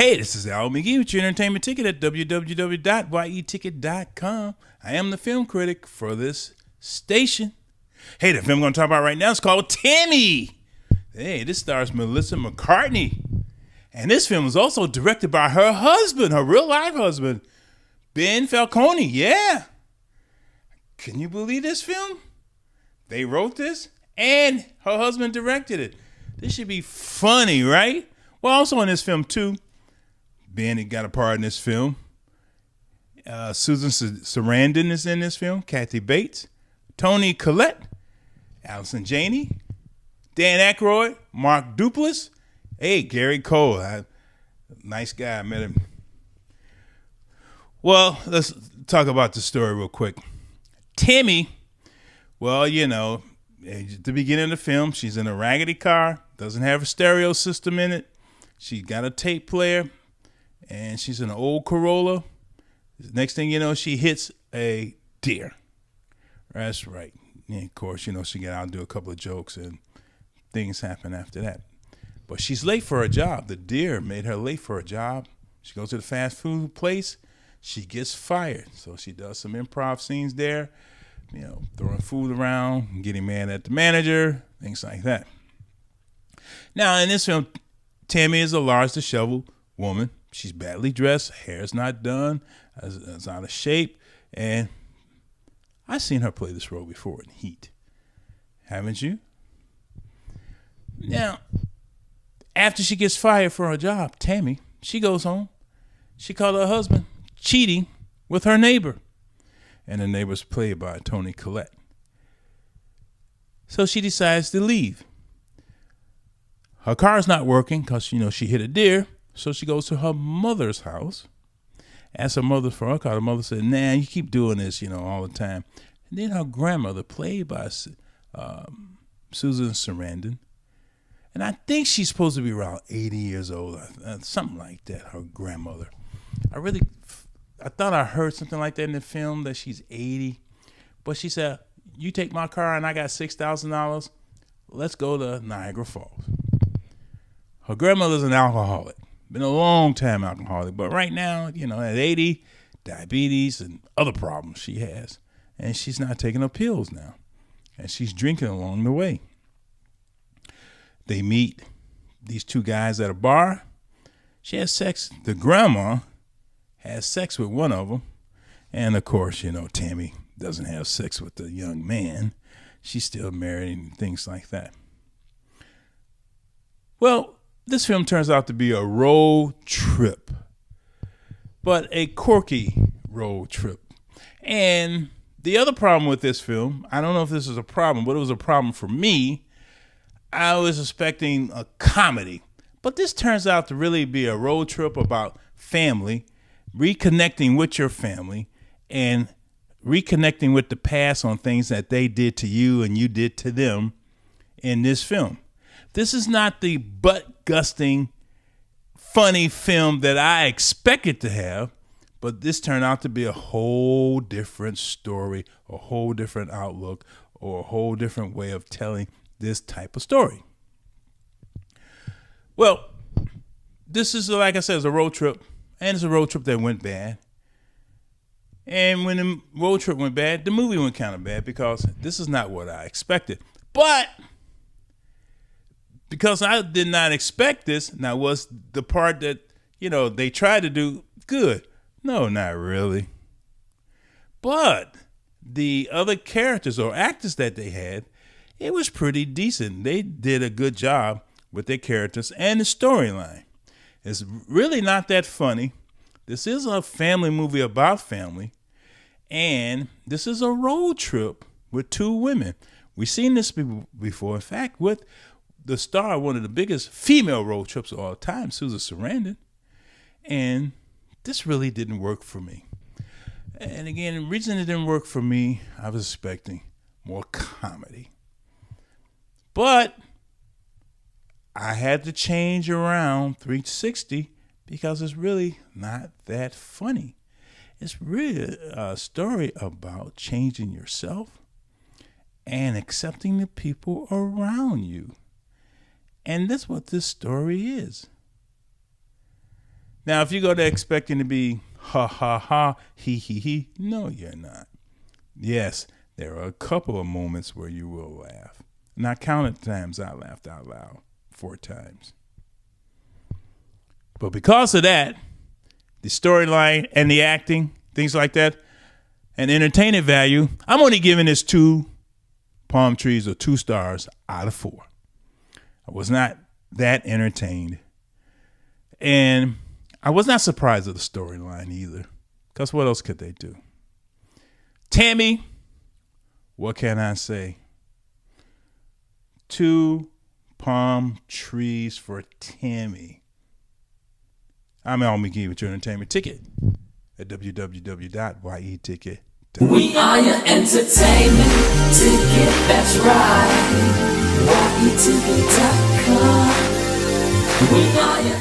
Hey, this is Al McGee with your entertainment ticket at www.yeticket.com. I am the film critic for this station. Hey, the film I'm going to talk about right now is called Tammy. Hey, this stars Melissa McCarthy. And this film was also directed by her husband, her real-life husband, Ben Falcone. Yeah. Can you believe this film? They wrote this, and her husband directed it. This should be funny, right? Well, also in this film, too, Ben had got a part in this film. Susan Sarandon is in this film. Kathy Bates. Toni Collette. Allison Janney. Dan Aykroyd. Mark Duplass. Hey, Gary Cole. Nice guy. I met him. Well, let's talk about the story real quick. Tammy, well, you know, at the beginning of the film, she's in a raggedy car. Doesn't have a stereo system in it. She got a tape player. And she's in an old Corolla. Next thing you know, she hits a deer. That's right. And of course, you know, she got out and do a couple of jokes and things happen after that. But she's late for her job. The deer made her late for her job. She goes to the fast food place. She gets fired. So she does some improv scenes there, you know, throwing food around, getting mad at the manager, things like that. Now, in this film, Tammy is a large, disheveled woman. She's badly dressed, hair's not done, is out of shape, and I've seen her play this role before in Heat. Haven't you? Now, after she gets fired for her job, Tammy, she goes home. She caught her husband cheating with her neighbor, and the neighbor's played by Toni Collette. So she decides to leave. Her car's not working because, you know, she hit a deer. So she goes to her mother's house, asks her mother for her car. The mother said, nah, you keep doing this, you know, all the time. And then her grandmother, played by Susan Sarandon, and I think she's supposed to be around 80 years old, something like that, her grandmother. I thought I heard something like that in the film, that she's 80. But she said, you take my car and I got $6,000, let's go to Niagara Falls. Her grandmother's an alcoholic. Been a long time alcoholic, but right now, you know, at 80, diabetes and other problems she has. And she's not taking her pills now. And she's drinking along the way. They meet these two guys at a bar. She has sex. The grandma has sex with one of them. And of course, you know, Tammy doesn't have sex with the young man. She's still married and things like that. Well, this film turns out to be a road trip, but a quirky road trip. And the other problem with this film, I don't know if this is a problem, but it was a problem for me. I was expecting a comedy, but this turns out to really be a road trip about family, reconnecting with your family, and reconnecting with the past on things that they did to you and you did to them in this film. This is not the butt-gusting, funny film that I expected to have, but this turned out to be a whole different story, a whole different outlook, or a whole different way of telling this type of story. Well, this is, like I said, it's a road trip, and it's a road trip that went bad. And when the road trip went bad, the movie went kind of bad because this is not what I expected. But because I did not expect this, now was the part that, you know, they tried to do good? No, not really. But the other characters or actors that they had, it was pretty decent. They did a good job with their characters and the storyline. It's really not that funny. This is a family movie about family. And this is a road trip with two women. We've seen this before. In fact, with the star of one of the biggest female road trips of all time, Susan Sarandon. And this really didn't work for me. And again, the reason it didn't work for me, I was expecting more comedy. But I had to change around 360 because it's really not that funny. It's really a story about changing yourself and accepting the people around you. And that's what this story is. Now, if you go there expecting to be ha ha ha, he, no, you're not. Yes, there are a couple of moments where you will laugh. And I counted times I laughed out loud 4 times. But because of that, the storyline and the acting, things like that, and entertainment value, I'm only giving this 2 palm trees or 2 stars out of 4. I was not that entertained. And I was not surprised at the storyline either, because what else could they do? Tammy, what can I say? 2 palm trees for Tammy. I'm Al McGee with your entertainment ticket at www.yeticket.com. We are your entertainment ticket, that's right. yeticket.com. We are your